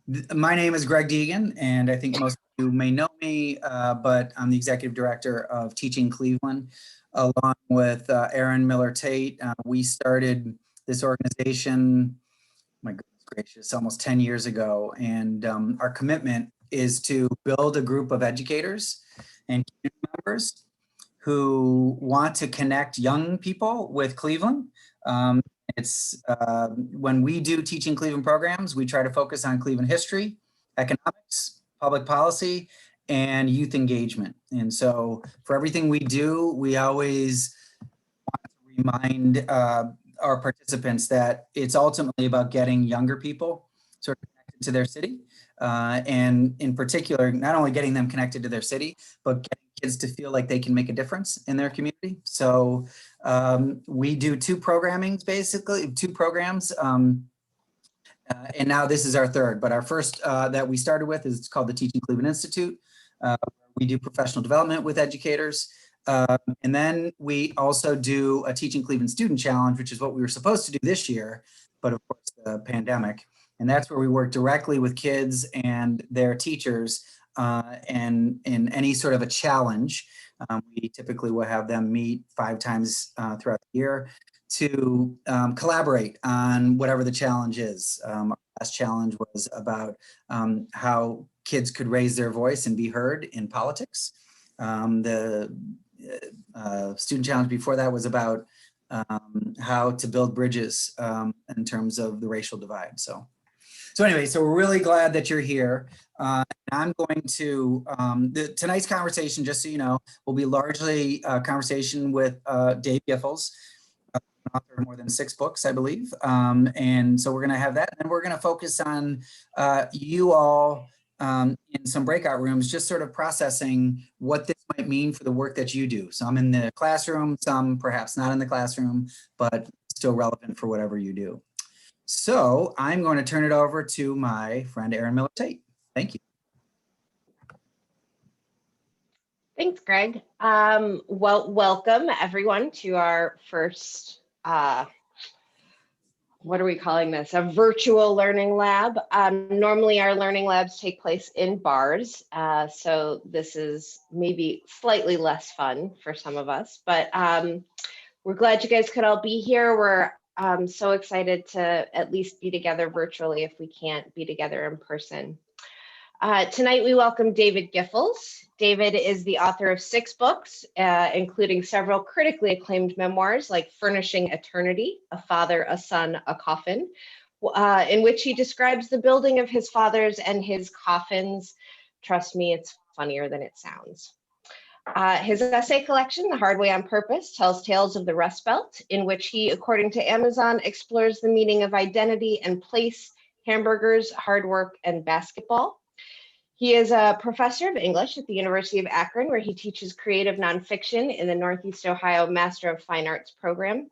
My name is Greg Deegan, and I think most of you may know me, but I'm the Executive Director of Teaching Cleveland, along with Aaron Miller-Tate. We started this organization, my goodness gracious, almost 10 years ago, and our commitment is to build a group of educators and community members who want to connect young people with Cleveland. It's when we do Teaching Cleveland programs, we try to focus on Cleveland history, economics, public policy, and youth engagement. And so for everything we do, we always want to remind our participants that it's ultimately about getting younger people sort of connected to their city. And in particular, not only getting them connected to their city, but getting kids to feel like they can make a difference in their community. So we do two programs, and now this is our third. But our first that we started with is called the Teaching Cleveland Institute. We do professional development with educators. And then we also do a Teaching Cleveland Student Challenge, which is what we were supposed to do this year, but of course the pandemic. And that's where we work directly with kids and their teachers and in any sort of a challenge. We typically will have them meet 5 times throughout the year to collaborate on whatever the challenge is. Our last challenge was about how kids could raise their voice and be heard in politics. The student challenge before that was about how to build bridges in terms of the racial divide. So anyway, so we're really glad that you're here. I'm going to, tonight's conversation, just so you know, will be largely a conversation with Dave Giffels, author of more than 6 books, I believe. And so we're gonna have that, and we're gonna focus on you all in some breakout rooms, just sort of processing what this might mean for the work that you do. Some in the classroom, some perhaps not in the classroom, but still relevant for whatever you do. So I'm going to turn it over to my friend Aaron Miller-Tate. Thank you. Thanks, Greg. Well, welcome everyone to our first, what are we calling this? A virtual learning lab. Normally our learning labs take place in bars. So this is maybe slightly less fun for some of us, but we're glad you guys could all be here. We're so excited to at least be together virtually if we can't be together in person. Tonight we welcome David Giffels. David is the author of 6 books, including several critically acclaimed memoirs like Furnishing Eternity, A Father, a Son, a Coffin, in which he describes the building of his fathers and his coffins. Trust me, it's funnier than it sounds. His essay collection, The Hard Way on Purpose, tells tales of the Rust Belt, in which he, according to Amazon, explores the meaning of identity and place, hamburgers, hard work, and basketball. He is a professor of English at the University of Akron, where he teaches creative nonfiction in the Northeast Ohio Master of Fine Arts program.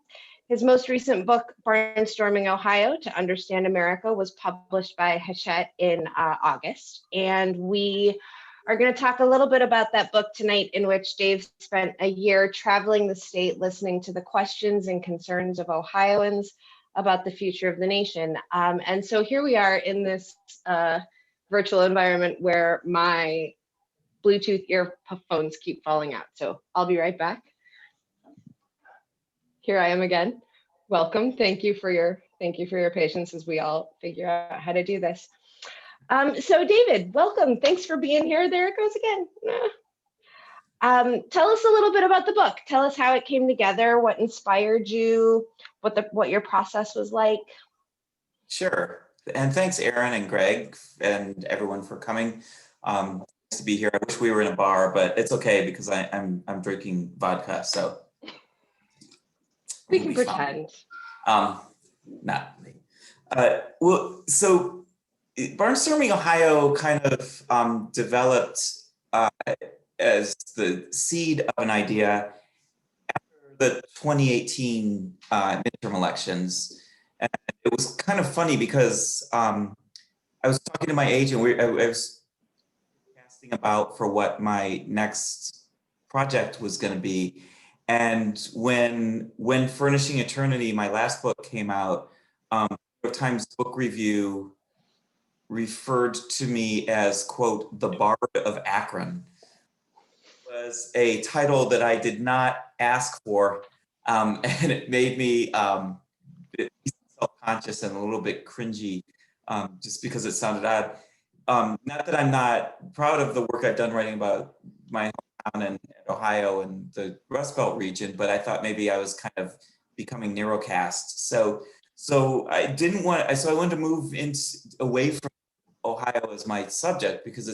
His most recent book, Barnstorming Ohio, To Understand America, was published by Hachette in August, and we are going to talk a little bit about that book tonight, in which Dave spent a year traveling the state, listening to the questions and concerns of Ohioans about the future of the nation. And so here we are in this virtual environment where my Bluetooth earphones keep falling out. So I'll be right back. Here I am again. Welcome. Thank you for your patience as we all figure out how to do this. So David, welcome. Thanks for being here. There it goes again. Tell us a little bit about the book. Tell us how it came together, what inspired you, what your process was like. Sure. And thanks, Aaron and Greg and everyone for coming. Nice to be here. I wish we were in a bar, but it's okay because I'm drinking vodka, so we can pretend. Not me. Well, so Barnstorming Ohio kind of developed as the seed of an idea after the 2018 midterm elections. And it was kind of funny because I was talking to my agent. I was casting about for what my next project was going to be. And when Furnishing Eternity, my last book, came out, New York Times Book Review referred to me as, quote, the Bard of Akron. It was a title that I did not ask for, and it made me self-conscious and a little bit cringy, just because it sounded odd. Not that I'm not proud of the work I've done writing about my hometown and Ohio and the Rust Belt region, but I thought maybe I was kind of becoming narrowcast. So I didn't want, so I wanted to move away from Ohio as my subject, because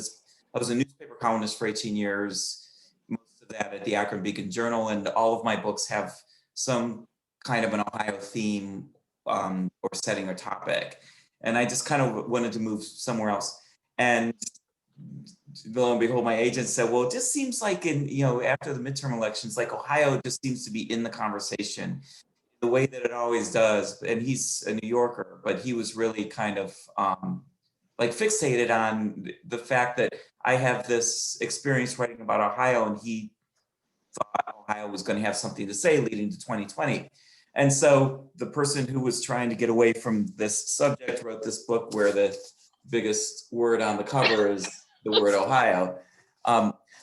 I was a newspaper columnist for 18 years, most of that at the Akron Beacon Journal, and all of my books have some kind of an Ohio theme or setting or topic. And I just kind of wanted to move somewhere else. And lo and behold, my agent said, well, it just seems like after the midterm elections, like Ohio just seems to be in the conversation the way that it always does. And he's a New Yorker, but he was really kind of like fixated on the fact that I have this experience writing about Ohio, and he thought Ohio was going to have something to say leading to 2020. And so the person who was trying to get away from this subject wrote this book where the biggest word on the cover is the word Ohio.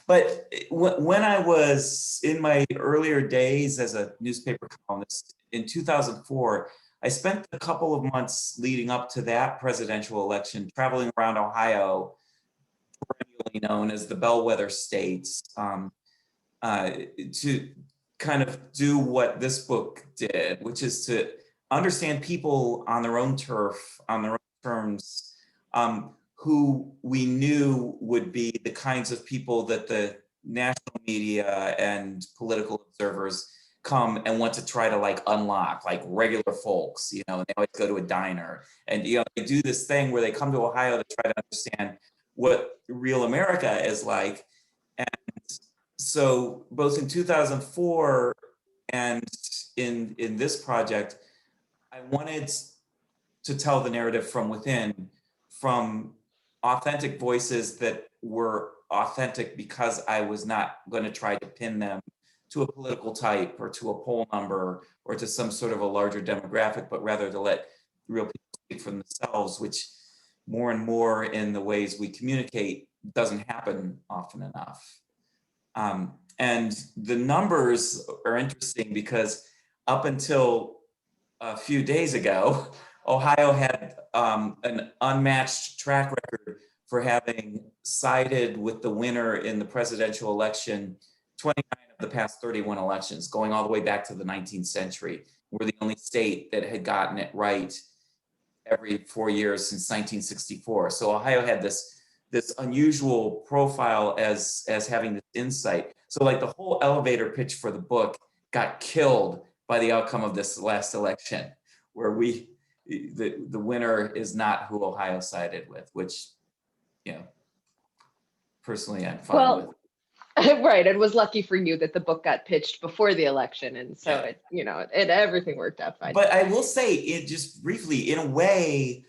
But when I was in my earlier days as a newspaper columnist in 2004, I spent a couple of months leading up to that presidential election traveling around Ohio, perennially known as the bellwether states, to kind of do what this book did, which is to understand people on their own turf, on their own terms, who we knew would be the kinds of people that the national media and political observers come and want to try to like unlock, like regular folks, and they always go to a diner, and they do this thing where they come to Ohio to try to understand what real America is like. And so both in 2004 and in this project, I wanted to tell the narrative from within, from authentic voices that were authentic because I was not going to try to pin them to a political type or to a poll number or to some sort of a larger demographic, but rather to let real people speak for themselves, which more and more in the ways we communicate doesn't happen often enough. And the numbers are interesting because up until a few days ago, Ohio had an unmatched track record for having sided with the winner in the presidential election 29 of the past 31 elections, going all the way back to the 19th century. We're the only state that had gotten it right every 4 years since 1964. So Ohio had this unusual profile as having this insight. So like the whole elevator pitch for the book got killed by the outcome of this last election, where the winner is not who Ohio sided with, which, personally I'm fine with. Right. It was lucky for you that the book got pitched before the election. And so everything worked out fine. But I will say, it just briefly, in a way,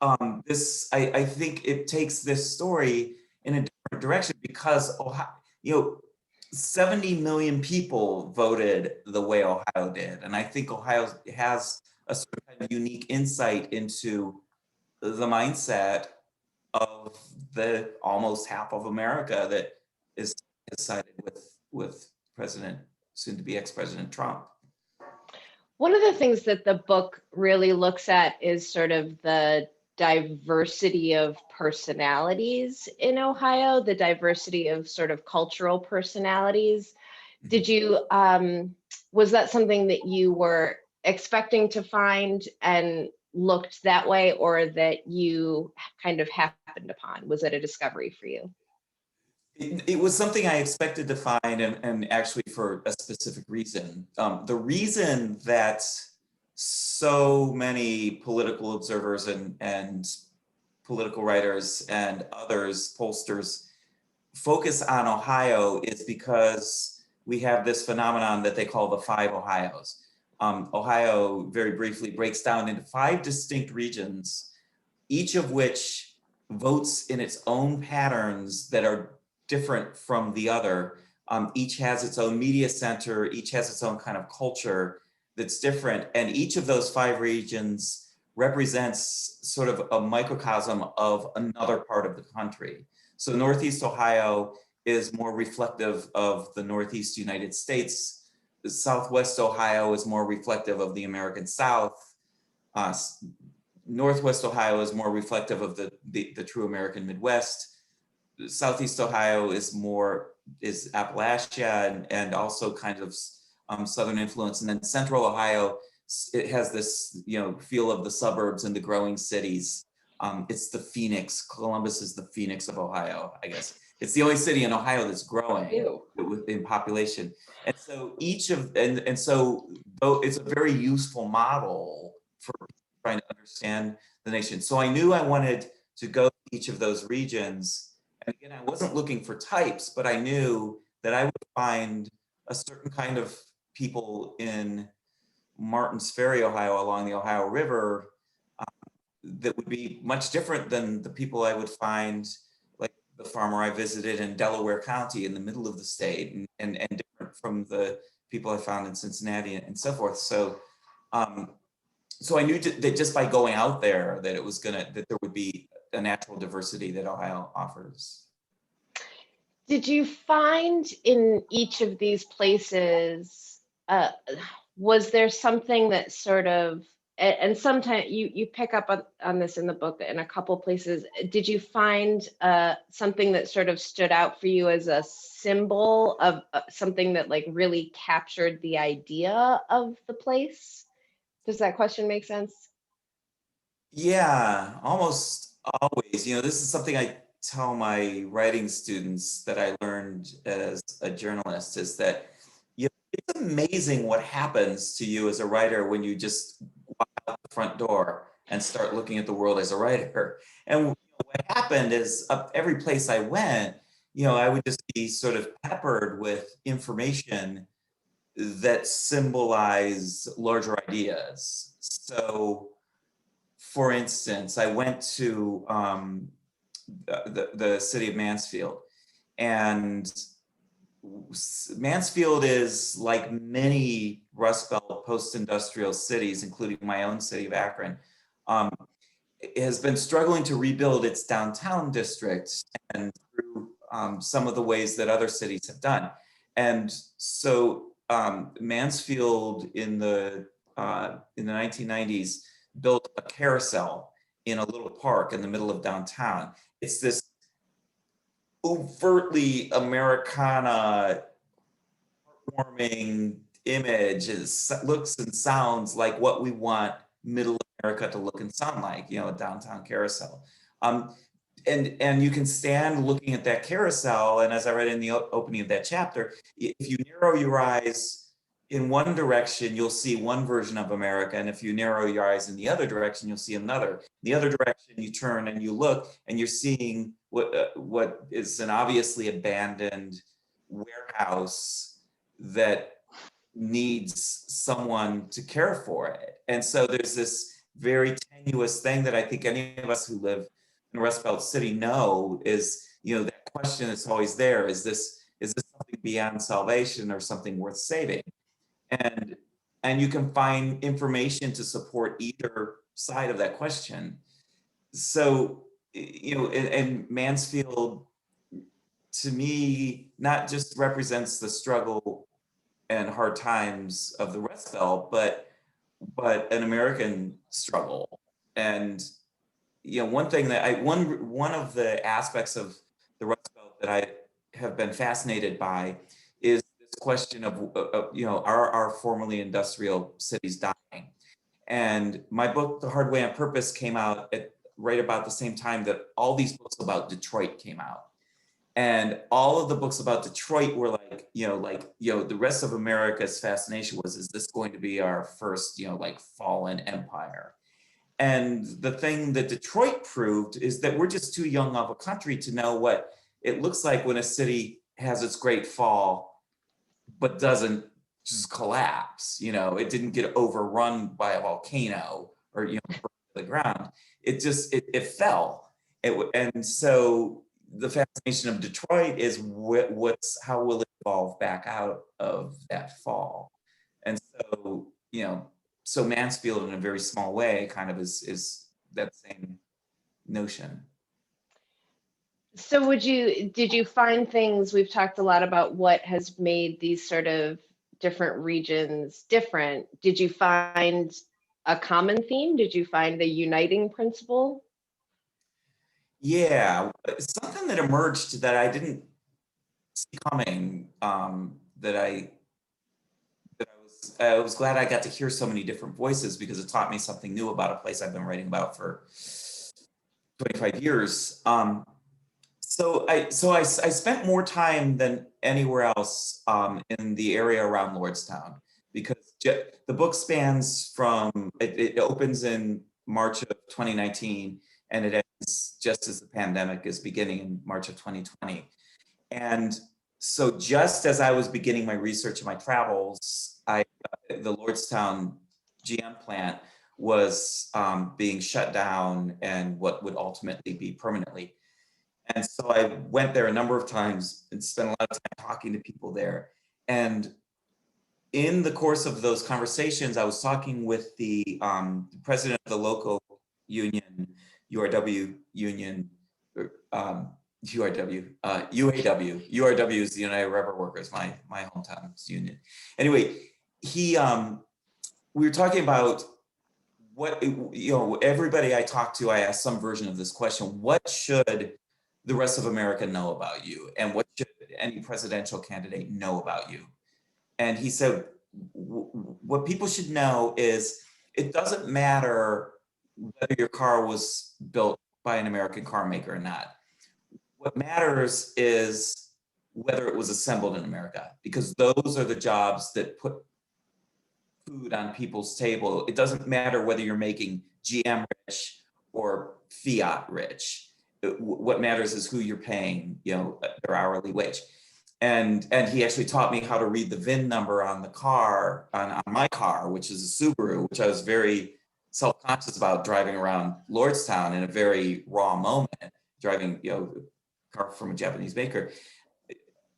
I think it takes this story in a different direction because Ohio, 70 million people voted the way Ohio did. And I think Ohio has a sort of unique insight into the mindset of the almost half of America that is sided with soon to be ex-President Trump. One of the things that the book really looks at is sort of the diversity of personalities in Ohio, the diversity of sort of cultural personalities. Did you, was that something that you were expecting to find and looked that way, or that you kind of happened upon? Was it a discovery for you? It was something I expected to find, and actually for a specific reason. The reason that so many political observers and political writers and others, pollsters, focus on Ohio is because we have this phenomenon that they call the five Ohios. Ohio, very briefly, breaks down into 5 distinct regions, each of which votes in its own patterns that are different from the other. Each has its own media center, each has its own kind of culture that's different. And each of those 5 regions represents sort of a microcosm of another part of the country. So Northeast Ohio is more reflective of the Northeast United States. The Southwest Ohio is more reflective of the American South. Northwest Ohio is more reflective of the true American Midwest. Southeast Ohio is Appalachia and also kind of Southern influence. And then Central Ohio, it has this, feel of the suburbs and the growing cities. It's the Phoenix. Columbus is the Phoenix of Ohio, I guess. It's the only city in Ohio that's growing in population. And so though it's a very useful model for trying to understand the nation. So I knew I wanted to go to each of those regions. And again, I wasn't looking for types, but I knew that I would find a certain kind of people in Martins Ferry, Ohio, along the Ohio River, that would be much different than the people I would find, like the farmer I visited in Delaware County in the middle of the state, and different from the people I found in Cincinnati and so forth. So, so I knew that just by going out there, that there would be a natural diversity that Ohio offers. Did you find in each of these places, was there something that sort of, and sometimes you pick up on this in the book in a couple places, did you find something that sort of stood out for you as a symbol of something that like really captured the idea of the place? Does that question make sense? Yeah, almost always. This is something I tell my writing students that I learned as a journalist, is that it's amazing what happens to you as a writer when you just walk out the front door and start looking at the world as a writer. And what happened is every place I went, I would just be sort of peppered with information that symbolize larger ideas. So, for instance, I went to the city of Mansfield, and Mansfield is like many Rust Belt post-industrial cities, including my own city of Akron, it has been struggling to rebuild its downtown district, and through some of the ways that other cities have done. And so Mansfield in the 1990s built a carousel in a little park in the middle of downtown. It's this overtly Americana, heartwarming image. It looks and sounds like what we want middle America to look and sound like, a downtown carousel. And you can stand looking at that carousel, and as I read in the opening of that chapter, if you narrow your eyes in one direction, you'll see one version of America, and if you narrow your eyes in the other direction, you'll see another. The other direction, you turn and you look, and you're seeing what is an obviously abandoned warehouse that needs someone to care for it. And so there's this very tenuous thing that I think any of us who live in Rust Belt City know is, that question that's always there, is this something beyond salvation or something worth saving? And you can find information to support either side of that question. So, and Mansfield, to me, not just represents the struggle and hard times of the Rust Belt, but an American struggle. And one thing that one of the aspects of the Rust Belt that I have been fascinated by is this question of are our formerly industrial cities dying? And my book, The Hard Way on Purpose, came out right about the same time that all these books about Detroit came out. And all of the books about Detroit were like, the rest of America's fascination was, is this going to be our first, fallen empire? And the thing that Detroit proved is that we're just too young of a country to know what it looks like when a city has its great fall, but doesn't just collapse. It didn't get overrun by a volcano or, burn to the ground. It just, it fell. And so the fascination of Detroit is how will it evolve back out of that fall? And so, so Mansfield in a very small way kind of is that same notion. So did you find things, we've talked a lot about what has made these sort of different regions different. Did you find a common theme? Did you find a uniting principle? Yeah, something that emerged that I didn't see coming, that I was glad I got to hear so many different voices because it taught me something new about a place I've been writing about for 25 years. So I spent more time than anywhere else in the area around Lordstown because the book spans from, it opens in March of 2019 and it ends just as the pandemic is beginning in March of 2020. And so just as I was beginning my research and my travels, the Lordstown GM plant was being shut down and what would ultimately be permanently. And so I went there a number of times and spent a lot of time talking to people there. And in the course of those conversations, I was talking with the president of the local union, URW union, UAW is the United Rubber Workers, my hometown's union. Anyway, we were talking about what, everybody I talked to, I asked some version of this question: what should the rest of America know about you, and what should any presidential candidate know about you? And he said, what people should know is it doesn't matter whether your car was built by an American car maker or not. What matters is whether it was assembled in America, because those are the jobs that put food on people's table. It doesn't matter whether you're making GM rich or Fiat rich. What matters is who you're paying, their hourly wage. And he actually taught me how to read the VIN number on the car, on my car, which is a Subaru, which I was very self-conscious about driving around Lordstown in a very raw moment, driving, a car from a Japanese maker.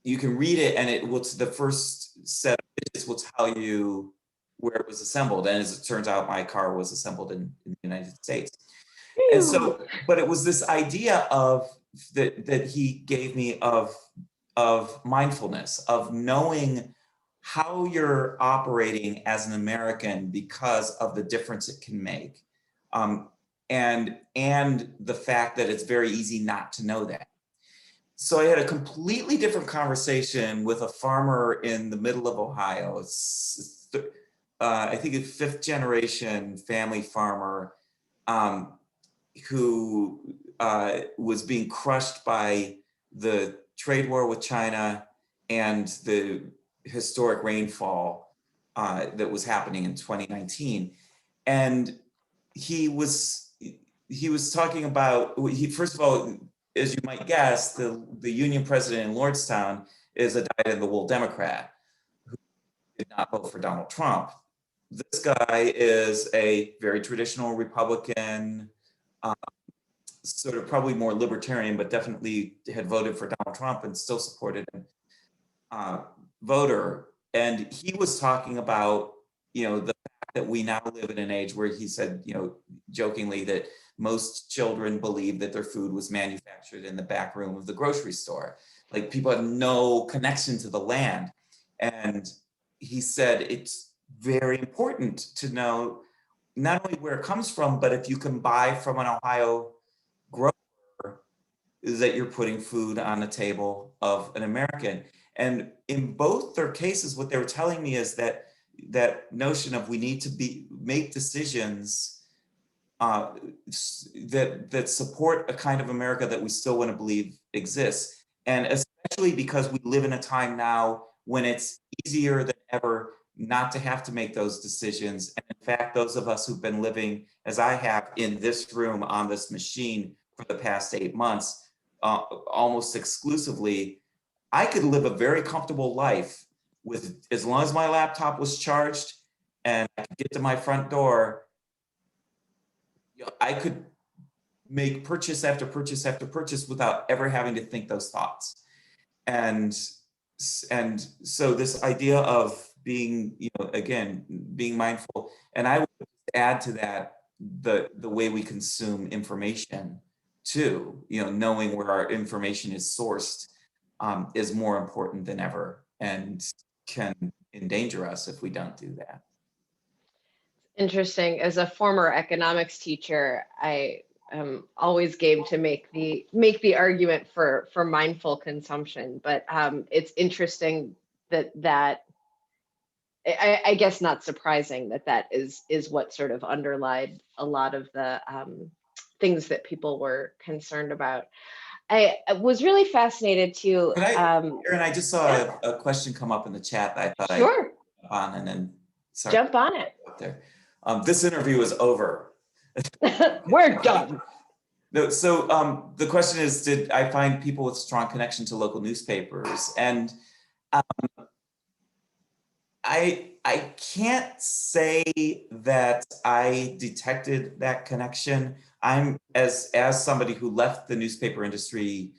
You can read it and the first set of digits will tell you where it was assembled. And as it turns out, my car was assembled in the United States. And so, but it was this idea of that he gave me of mindfulness, of knowing how you're operating as an American because of the difference it can make. And the fact that it's very easy not to know that. So I had a completely different conversation with a farmer in the middle of Ohio. I think a fifth generation family farmer who was being crushed by the trade war with China and the historic rainfall that was happening in 2019. And he was talking about, first of all, as you might guess, the union president in Lordstown is a dyed-in-the-wool Democrat who did not vote for Donald Trump. This guy is a very traditional Republican, sort of probably more libertarian, but definitely had voted for Donald Trump and still supported him, voter. And he was talking about, the fact that we now live in an age where he said, jokingly, that most children believe that their food was manufactured in the back room of the grocery store. Like, people have no connection to the land. And he said it's very important to know not only where it comes from, but if you can buy from an Ohio grower, is that you're putting food on the table of an American. And in both their cases, what they were telling me is that notion of we need to make decisions that support a kind of America that we still want to believe exists. And especially because we live in a time now when it's easier than ever not to have to make those decisions. And in fact, those of us who've been living, as I have, in this room on this machine for the past 8 months, almost exclusively, I could live a very comfortable life with, as long as my laptop was charged and I could get to my front door, I could make purchase after purchase after purchase without ever having to think those thoughts. And so this idea of being, again, being mindful. And I would add to that the way we consume information too, knowing where our information is sourced is more important than ever and can endanger us if we don't do that. Interesting. As a former economics teacher, I am always game to make the argument for mindful consumption. But it's interesting that I guess not surprising that is what sort of underlied a lot of the things that people were concerned about. I was really fascinated to. Erin, I just saw a question come up in the chat that I thought Sure. I'd jump on, and then sorry, Jump on it. up there. This interview is over. We're done. No, so the question is, did I find people with strong connection to local newspapers? And I can't say that I detected that connection. I'm as somebody who left the newspaper industry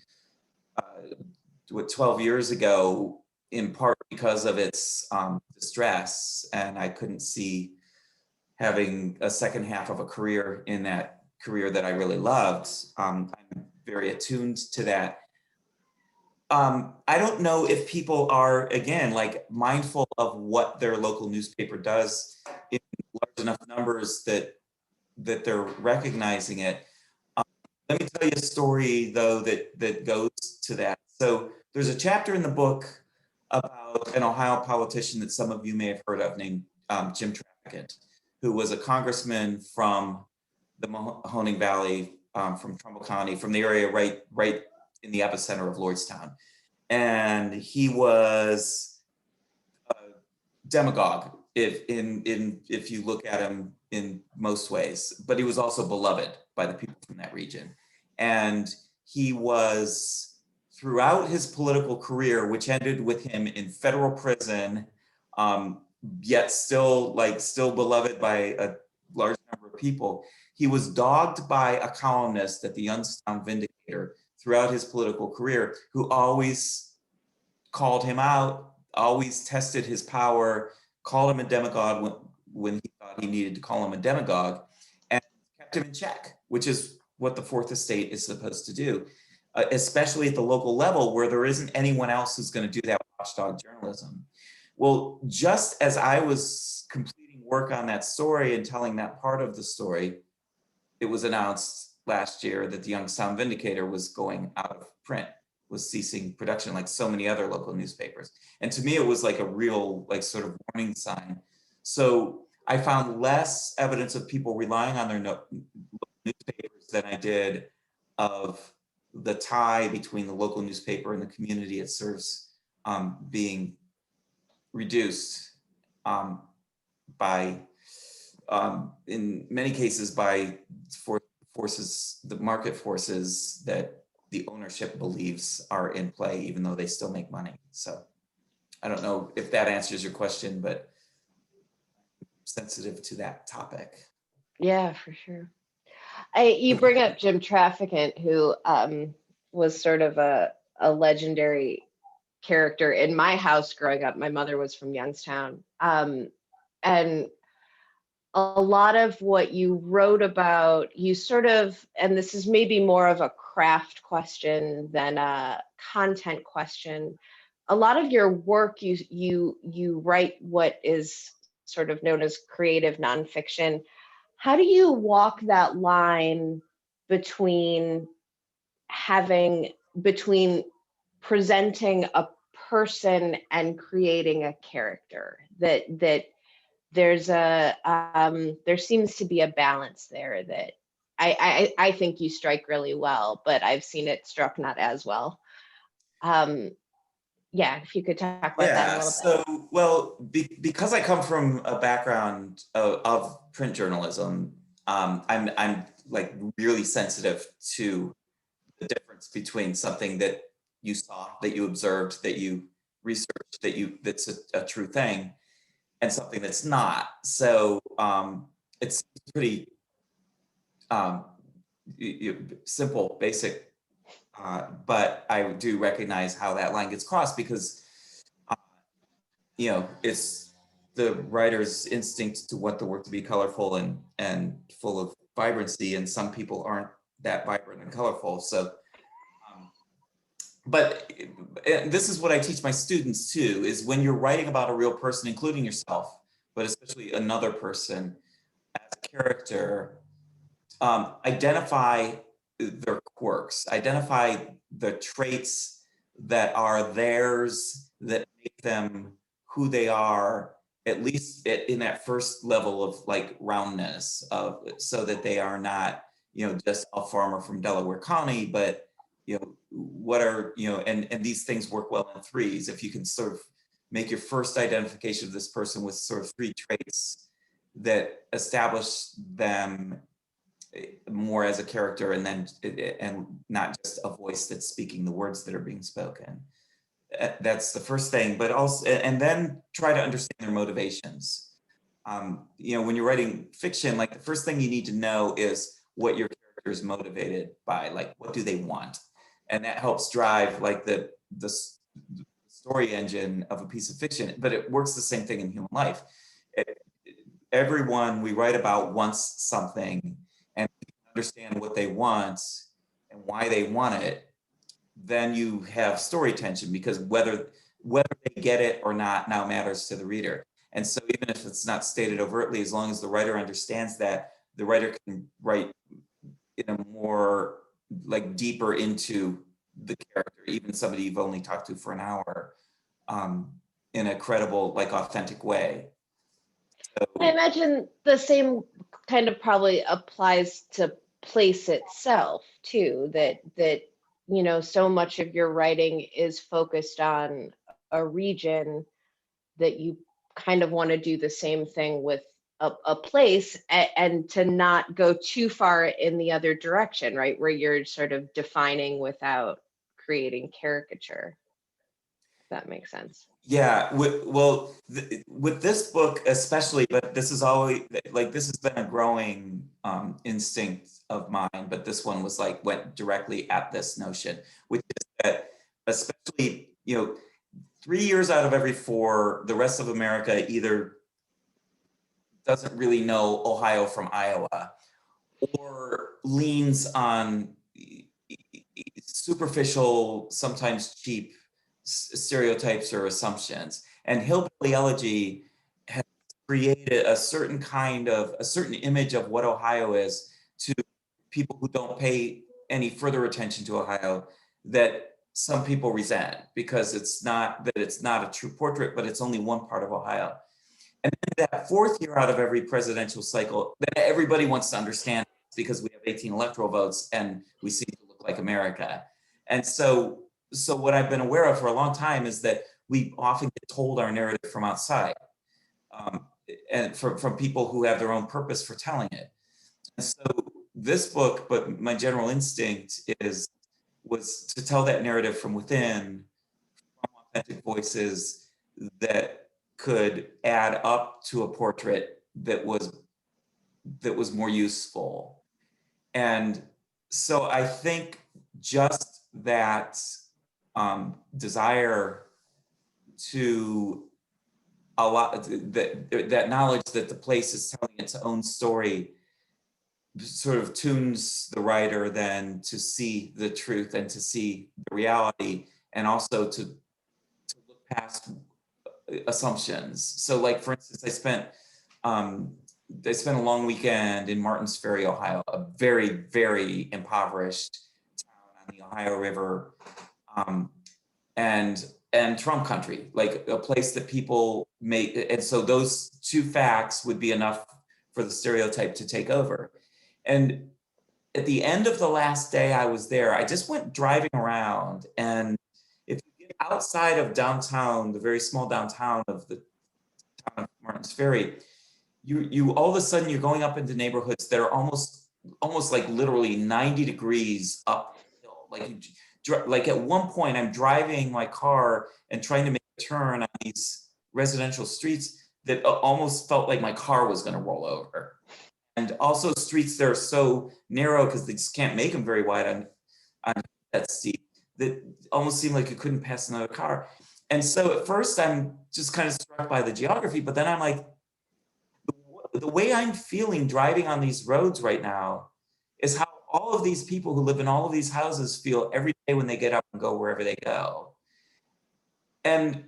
12 years ago, in part because of its distress, and I couldn't see having a second half of a career in that career that I really loved. I'm very attuned to that. I don't know if people are, again, like mindful of what their local newspaper does in large enough numbers that they're recognizing it. Let me tell you a story though that goes to that. So there's a chapter in the book about an Ohio politician that some of you may have heard of named Jim Traficant, who was a congressman from the Mahoning Valley, from Trumbull County, from the area right in the epicenter of Lordstown. And he was a demagogue if you look at him in most ways, but he was also beloved by the people from that region. And he was, throughout his political career, which ended with him in federal prison, yet still beloved by a large number of people, he was dogged by a columnist at the Youngstown Vindicator throughout his political career, who always called him out, always tested his power, called him a demagogue when he thought he needed to call him a demagogue, and kept him in check, which is what the Fourth Estate is supposed to do, especially at the local level where there isn't anyone else who's going to do that watchdog journalism. Well, just as I was completing work on that story and telling that part of the story, it was announced last year that the Youngstown Vindicator was going out of print, was ceasing production like so many other local newspapers. And to me, it was like a real, like, sort of warning sign. So I found less evidence of people relying on their newspapers than I did of the tie between the local newspaper and the community it serves being reduced by, in many cases, by forces, the market forces that the ownership believes are in play, even though they still make money. So I don't know if that answers your question, but I'm sensitive to that topic. Yeah, for sure. You bring up Jim Traficant, who was sort of a legendary character in my house growing up. My mother was from Youngstown. And a lot of what you wrote about, you sort of, and this is maybe more of a craft question than a content question. A lot of your work, you write what is sort of known as creative nonfiction. How do you walk that line between presenting a person and creating a character? That there's there seems to be a balance there that I think you strike really well, but I've seen it struck not as well. Yeah, if you could talk about that a little bit. So, well, because I come from a background of print journalism, I'm like really sensitive to the difference between something that you saw, that you observed, that you researched, that's a true thing, and something that's not. So it's pretty simple, basic. But I do recognize how that line gets crossed because, it's the writer's instinct to want the work to be colorful and full of vibrancy, and some people aren't that vibrant and colorful. So, but this is what I teach my students too, is when you're writing about a real person, including yourself, but especially another person as a character, identify their quirks, identify the traits that are theirs that make them who they are, at least in that first level of like roundness, of so that they are not, you know, just a farmer from Delaware County, but you know, what are, you know, and these things work well in threes. If you can sort of make your first identification of this person with sort of three traits that establish them more as a character, and then and not just a voice that's speaking the words that are being spoken. That's the first thing, but also, and then try to understand their motivations. You know, when you're writing fiction, like the first thing you need to know is what your character is motivated by, like what do they want? And that helps drive like the story engine of a piece of fiction, but it works the same thing in human life. Everyone we write about wants something, and understand what they want and why they want it, then you have story tension, because whether they get it or not now matters to the reader. And so even if it's not stated overtly, as long as the writer understands that, the writer can write in a more like deeper into the character, even somebody you've only talked to for an hour, in a credible, like authentic way. So, I imagine the same kind of probably applies to place itself too, that you know, so much of your writing is focused on a region, that you kind of want to do the same thing with a place, and to not go too far in the other direction, right? Where you're sort of defining without creating caricature. If that makes sense. yeah, with this book especially, but this is always like, this has been a growing instinct of mine, but this one was like went directly at this notion, which is that, especially, you know, 3 years out of every 4, the rest of America either doesn't really know Ohio from Iowa, or leans on superficial, sometimes cheap stereotypes or assumptions. And hillbilly elegy has created a certain image of what Ohio is to people who don't pay any further attention to Ohio, that some people resent, because it's not a true portrait, but it's only one part of Ohio. And then that 4th year out of every presidential cycle, then everybody wants to understand, because we have 18 electoral votes and we seem to look like America. And so what I've been aware of for a long time is that we often get told our narrative from outside, and from people who have their own purpose for telling it. And so this book, but my general instinct was to tell that narrative from within, from authentic voices that could add up to a portrait that was more useful. And so I think just that desire to that knowledge that the place is telling its own story sort of tunes the writer then to see the truth and to see the reality, and also to look past assumptions. So like, for instance, I spent a long weekend in Martins Ferry, Ohio, a very, very impoverished town on the Ohio River, and Trump country, like a place that people make. And so those 2 facts would be enough for the stereotype to take over. And at the end of the last day I was there, I just went driving around, and if you get outside of downtown, the very small downtown of the town of Martins Ferry, you all of a sudden you're going up into neighborhoods that are almost like literally 90 degrees uphill. Like at one point I'm driving my car and trying to make a turn on these residential streets that almost felt like my car was going to roll over. And also streets that are so narrow because they just can't make them very wide on that steep, that almost seemed like you couldn't pass another car. And so at first I'm just kind of struck by the geography, but then I'm like, the way I'm feeling driving on these roads right now is how all of these people who live in all of these houses feel every day when they get up and go wherever they go. And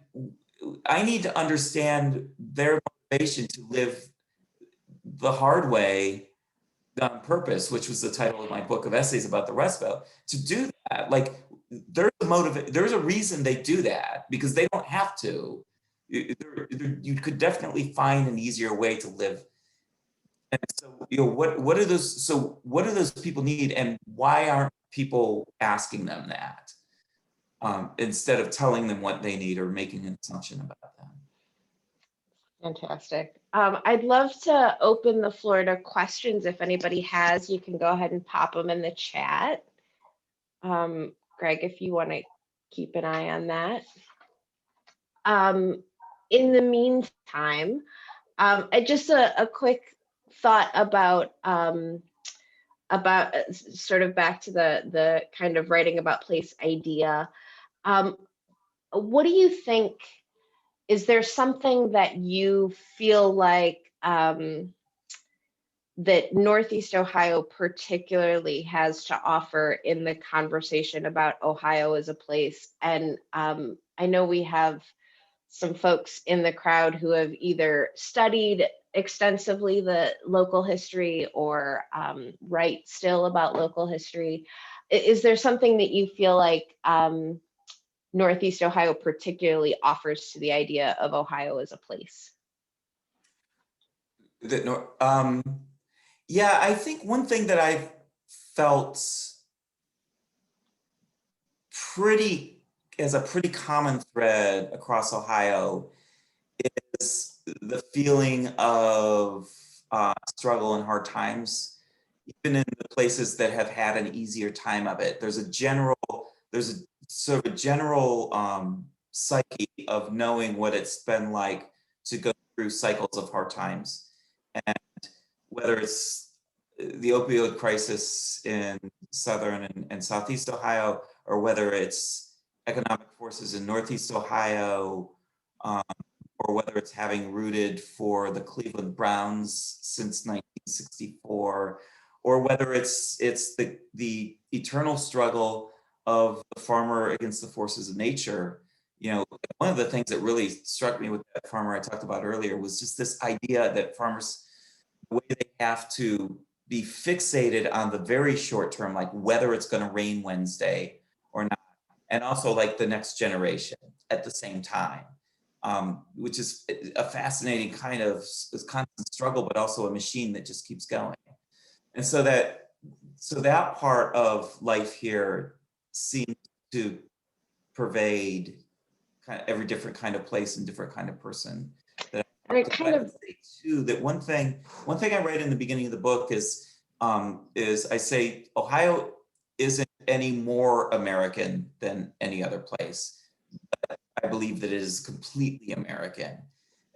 I need to understand their motivation to live the hard way on purpose, which was the title of my book of essays about the Rust Belt. To do that, like there's a reason they do that, because they don't have to. You could definitely find an easier way to live. And so, what do those people need, and why aren't people asking them that instead of telling them what they need or making an assumption about them? Fantastic. I'd love to open the floor to questions. If anybody has, you can go ahead and pop them in the chat. Greg, if you want to keep an eye on that. In the meantime, just a quick thought about sort of back to the kind of writing about place idea. What do you think? Is there something that you feel like that Northeast Ohio particularly has to offer in the conversation about Ohio as a place? And I know we have some folks in the crowd who have either studied extensively the local history or write still about local history. Is there something that you feel like Northeast Ohio particularly offers to the idea of Ohio as a place? Yeah, I think one thing that I've felt as a pretty common thread across Ohio is the feeling of struggle and hard times, even in the places that have had an easier time of it. There's a sort of a general psyche of knowing what it's been like to go through cycles of hard times. And whether it's the opioid crisis in Southern and Southeast Ohio, or whether it's economic forces in Northeast Ohio, or whether it's having rooted for the Cleveland Browns since 1964, or whether it's the eternal struggle of the farmer against the forces of nature. One of the things that really struck me with that farmer I talked about earlier was just this idea that farmers, the way they have to be fixated on the very short term, like whether it's going to rain Wednesday or not, and also like the next generation at the same time, which is a fascinating kind of constant struggle, but also a machine that just keeps going. And so that part of life here seems to pervade kind of every different kind of place and different kind of person. I say too that one thing I write in the beginning of the book is I say Ohio isn't any more American than any other place, but I believe that it is completely American.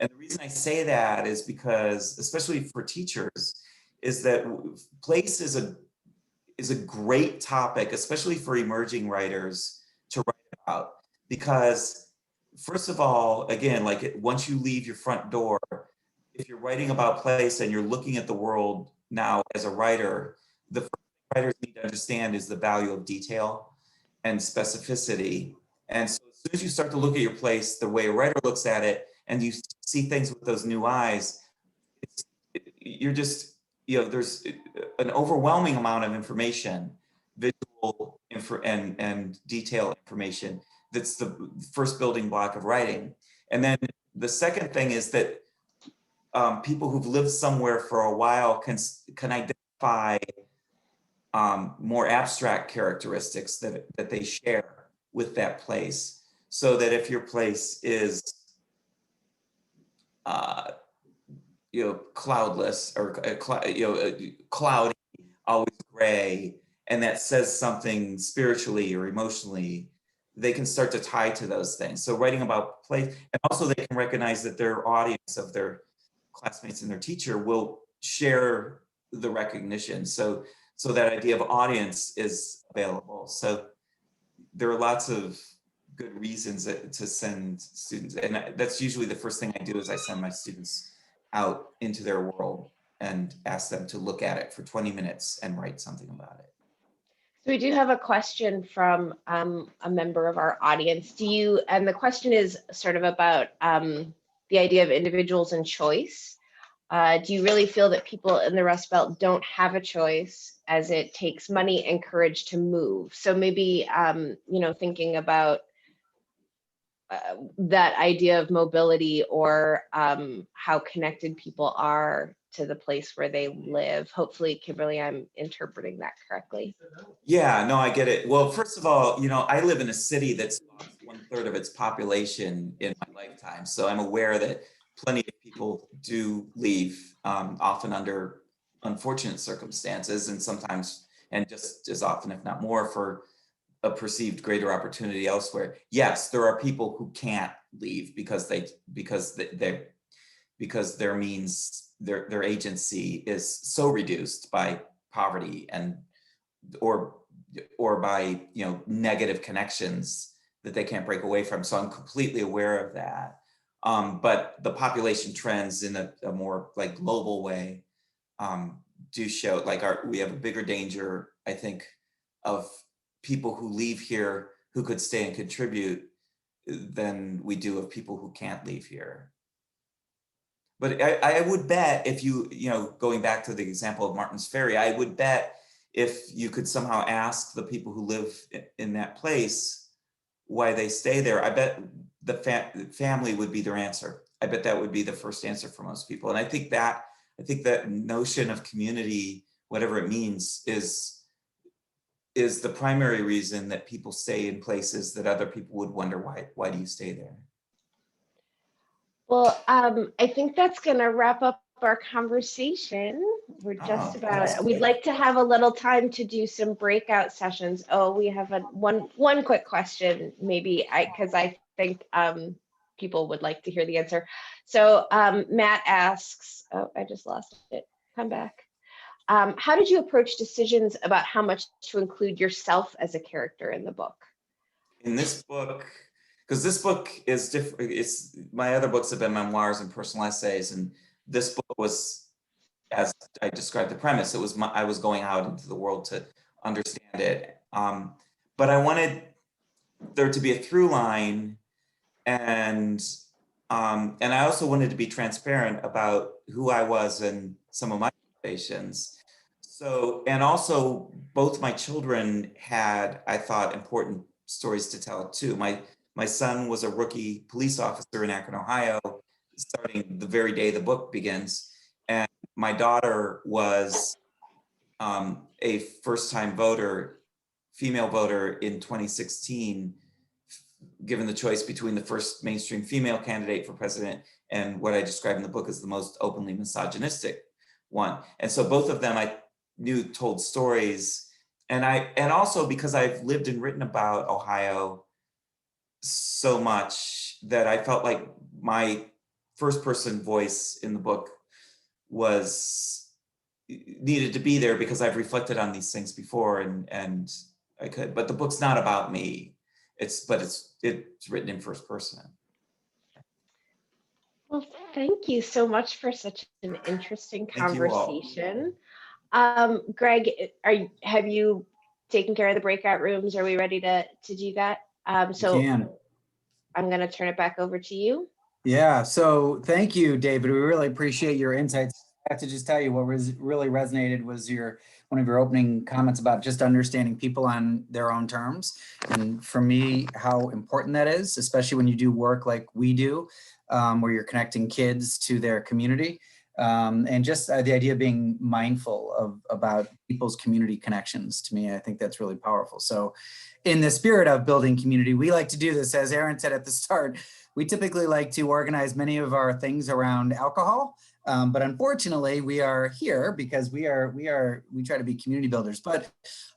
And the reason I say that is because, especially for teachers, is that place is a great topic, especially for emerging writers to write about, because first of all, again, like once you leave your front door, if you're writing about place and you're looking at the world now as a writer, the first thing writers need to understand is the value of detail and specificity. And so as soon as you start to look at your place the way a writer looks at it, and you see things with those new eyes, there's an overwhelming amount of information, visual and detail information. That's the first building block of writing. And then the second thing is that people who've lived somewhere for a while can identify more abstract characteristics that they share with that place. So that if your place is cloudless or cloudy, always gray, and that says something spiritually or emotionally, they can start to tie to those things. So writing about place, and also they can recognize that their audience of their classmates and their teacher will share the recognition. So that idea of audience is available. So there are lots of good reasons to send students. And that's usually the first thing I do is I send my students out into their world and ask them to look at it for 20 minutes and write something about it. So we do have a question from a member of our audience. And the question is sort of about the idea of individuals and choice. Do you really feel that people in the Rust Belt don't have a choice, as it takes money and courage to move? So maybe, thinking about that idea of mobility, or how connected people are to the place where they live. Hopefully, Kimberly, I'm interpreting that correctly. Yeah, no, I get it. Well, first of all, I live in a city that's lost 1/3 of its population in my lifetime. So I'm aware that plenty of people do leave, often under unfortunate circumstances, and sometimes, and just as often, if not more, for a perceived greater opportunity elsewhere. Yes, there are people who can't leave because their means, their agency is so reduced by poverty and or by negative connections that they can't break away from. So I'm completely aware of that. But the population trends in a more like global way do show we have a bigger danger, I think, of people who leave here who could stay and contribute than we do of people who can't leave here. But I would bet if going back to the example of Martin's Ferry, I would bet if you could somehow ask the people who live in that place why they stay there, I bet the family would be their answer. I bet that would be the first answer for most people. And I think that notion of community, whatever it means, is the primary reason that people stay in places that other people would wonder, why do you stay there? Well, I think that's going to wrap up our conversation. We're just we'd like to have a little time to do some breakout sessions. Oh, we have one quick question, maybe, because I think people would like to hear the answer. So Matt asks, oh, I just lost it. Come back. How did you approach decisions about how much to include yourself as a character in the book? In this book, because this book is different. My other books have been memoirs and personal essays, and this book was, as I described the premise, I was going out into the world to understand it. But I wanted there to be a through line, and I also wanted to be transparent about who I was and some of my motivations. So, and also both my children had, I thought, important stories to tell too. My son was a rookie police officer in Akron, Ohio, starting the very day the book begins. And my daughter was a first-time voter, female voter in 2016, given the choice between the first mainstream female candidate for president and what I describe in the book as the most openly misogynistic one. And so both of them I knew told stories. And also because I've lived and written about Ohio so much that I felt like my first person voice in the book needed to be there because I've reflected on these things before and I could, but the book's not about me. It's written in first person. Well, thank you so much for such an interesting conversation. Greg, have you taken care of the breakout rooms? Are we ready to do that? So I'm going to turn it back over to you. Yeah, so thank you, David. We really appreciate your insights. I have to just tell you what really resonated was one of your opening comments about just understanding people on their own terms. And for me, how important that is, especially when you do work like we do, where you're connecting kids to their community. And just the idea of being mindful about people's community connections, to me, I think that's really powerful. So in the spirit of building community, we like to do this, as Aaron said at the start, we typically like to organize many of our things around alcohol. But unfortunately, we are here because we try to be community builders. But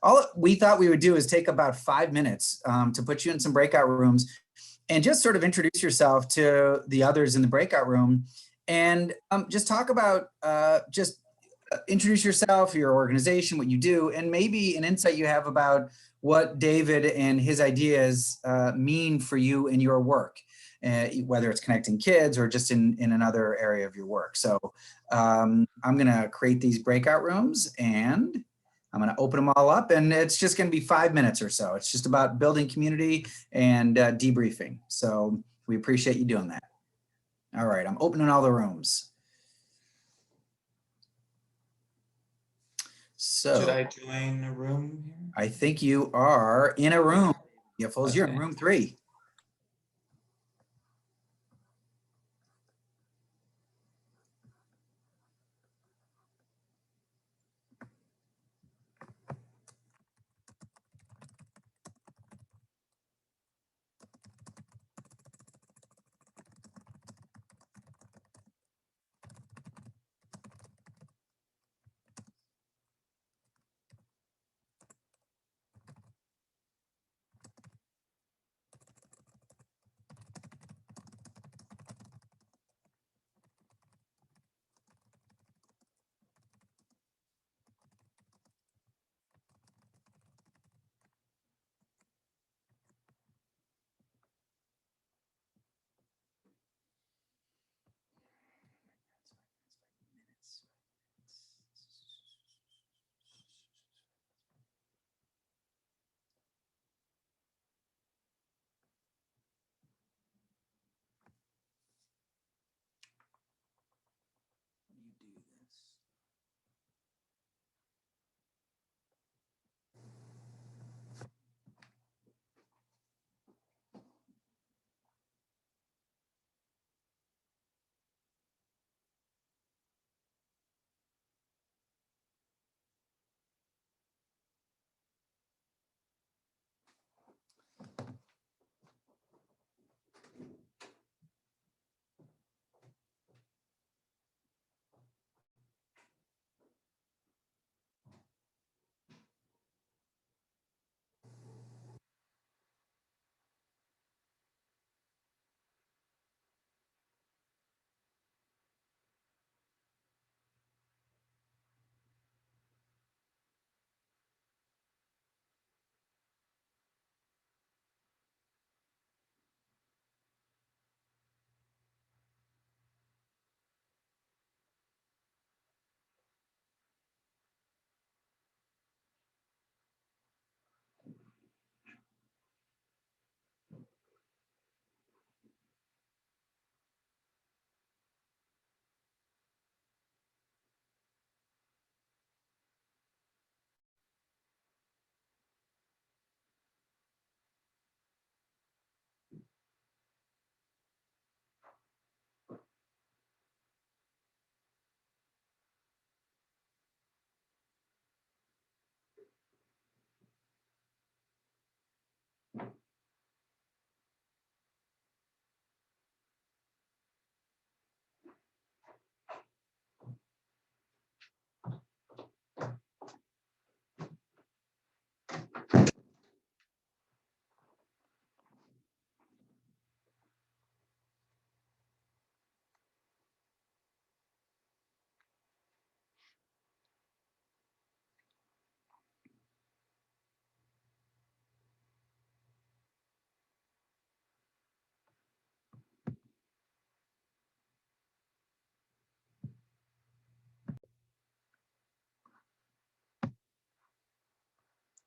all we thought we would do is take about 5 minutes to put you in some breakout rooms and just sort of introduce yourself to the others in the breakout room and just talk about, introduce yourself, your organization, what you do, and maybe an insight you have about what David and his ideas mean for you in your work, whether it's connecting kids or just in another area of your work. So I'm gonna create these breakout rooms and I'm gonna open them all up, and it's just gonna be 5 minutes or so. It's just about building community and debriefing. So we appreciate you doing that. All right, I'm opening all the rooms. So Should I join a room here? I think you are in a room. Giffels, you're in Okay. room 3.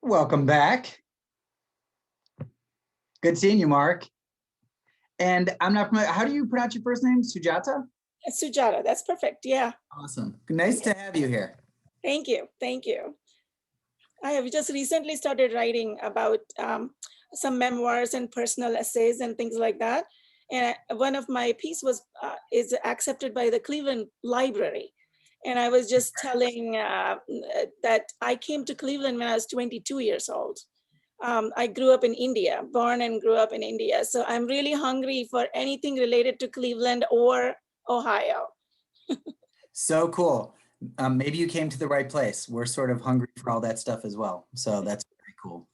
Welcome back. Good seeing you, Mark. And I'm not familiar, how do you pronounce your first name? Sujata? Sujata, that's perfect. Yeah. Awesome. Nice to have you here. Thank you. Thank you. I have just recently started writing about some memoirs and personal essays and things like that. And one of my piece is accepted by the Cleveland Library. And I was just telling that I came to Cleveland when I was 22 years old. I grew up in India, born and grew up in India. So I'm really hungry for anything related to Cleveland or Ohio. So cool. Maybe you came to the right place. We're sort of hungry for all that stuff as well. So that's very cool.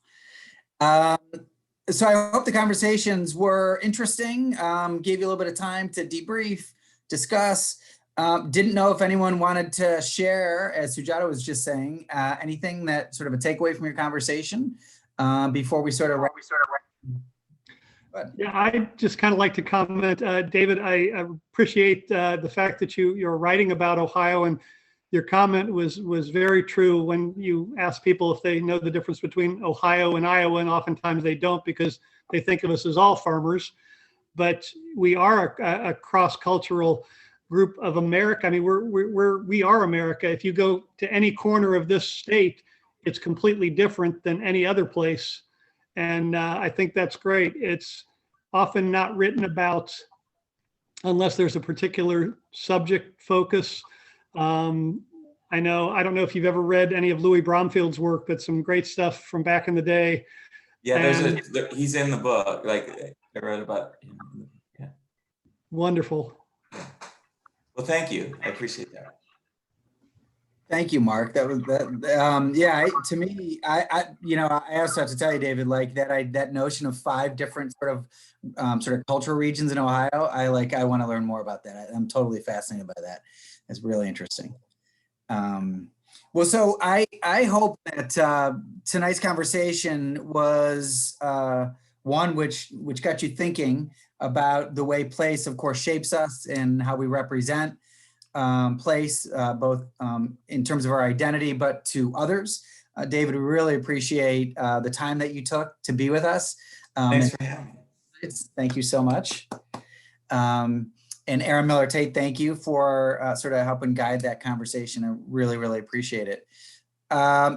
So I hope the conversations were interesting, gave you a little bit of time to debrief, discuss. Didn't know if anyone wanted to share, as Sujata was just saying, anything that sort of a takeaway from your conversation. before we sort of wrap. Yeah, I just kind of like to comment, David. I appreciate the fact that you're writing about Ohio, and your comment was very true when you ask people if they know the difference between Ohio and Iowa, and oftentimes they don't because they think of us as all farmers. But we are a cross-cultural group of America. I mean, we are America. If you go to any corner of this state, it's completely different than any other place. And I think that's great. It's often not written about unless there's a particular subject focus. I don't know if you've ever read any of Louis Bromfield's work, but some great stuff from back in the day. Yeah, he's in the book. Like I read about him. Yeah. Wonderful. Well, thank you. I appreciate that. Thank you, Mark. That was that. Yeah, to me, I also have to tell you, David, like that notion of 5 different sort of cultural regions in Ohio. I want to learn more about that. I'm totally fascinated by that. It's really interesting. Well, so I hope that tonight's conversation was one which got you thinking about the way place, of course, shapes us and how we represent place, both in terms of our identity, but to others. David, we really appreciate the time that you took to be with us. Thanks for having me. Thank you so much. And Aaron Miller-Tate, thank you for sort of helping guide that conversation. I really, really appreciate it.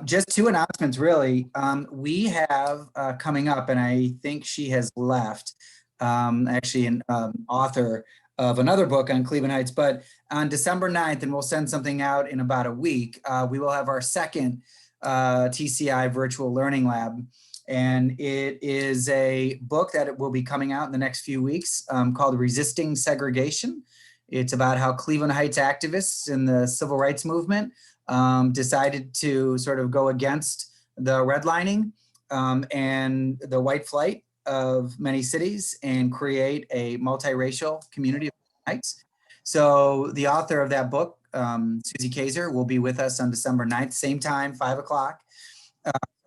Just 2 announcements, really. We have coming up, and I think she has left, actually an author of another book on Cleveland Heights, but on December 9th, and we'll send something out in about a week, we will have our second TCI virtual learning lab. And it is a book that will be coming out in the next few weeks called Resisting Segregation. It's about how Cleveland Heights activists in the civil rights movement decided to sort of go against the redlining and the white flight of many cities and create a multiracial community of Heights. So the author of that book, Susie Kaiser, will be with us on December 9th, same time, 5 o'clock.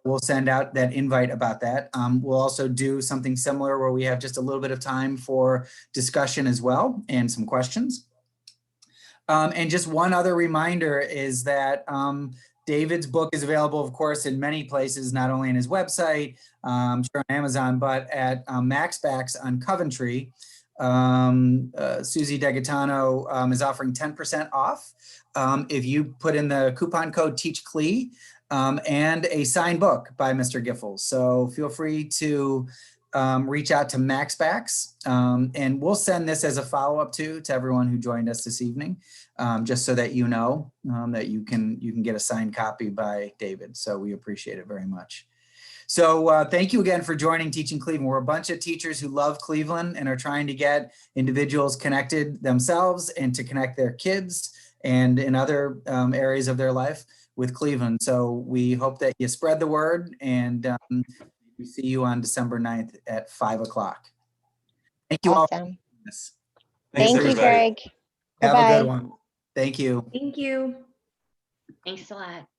We'll send out that invite about that. We'll also do something similar where we have just a little bit of time for discussion as well and some questions. And just one other reminder is that David's book is available, of course, in many places, not only in his website, I'm sure on Amazon, but at MaxBacks on Coventry. Susie DeGaetano is offering 10% off if you put in the coupon code TEACHCLE and a signed book by Mr. Giffels. So feel free to reach out to MaxBacks, and we'll send this as a follow-up to everyone who joined us this evening, just so that you know that you can get a signed copy by David. So we appreciate it very much. So thank you again for joining Teaching Cleveland. We're a bunch of teachers who love Cleveland and are trying to get individuals connected themselves and to connect their kids and in other areas of their life with Cleveland. So we hope that you spread the word, and we see you on December 9th at 5 o'clock. Thank you all. Awesome. Thanks, Thank you, everybody. Greg. Have Bye-bye. a good one. Thank you. Thank you. Thanks a lot.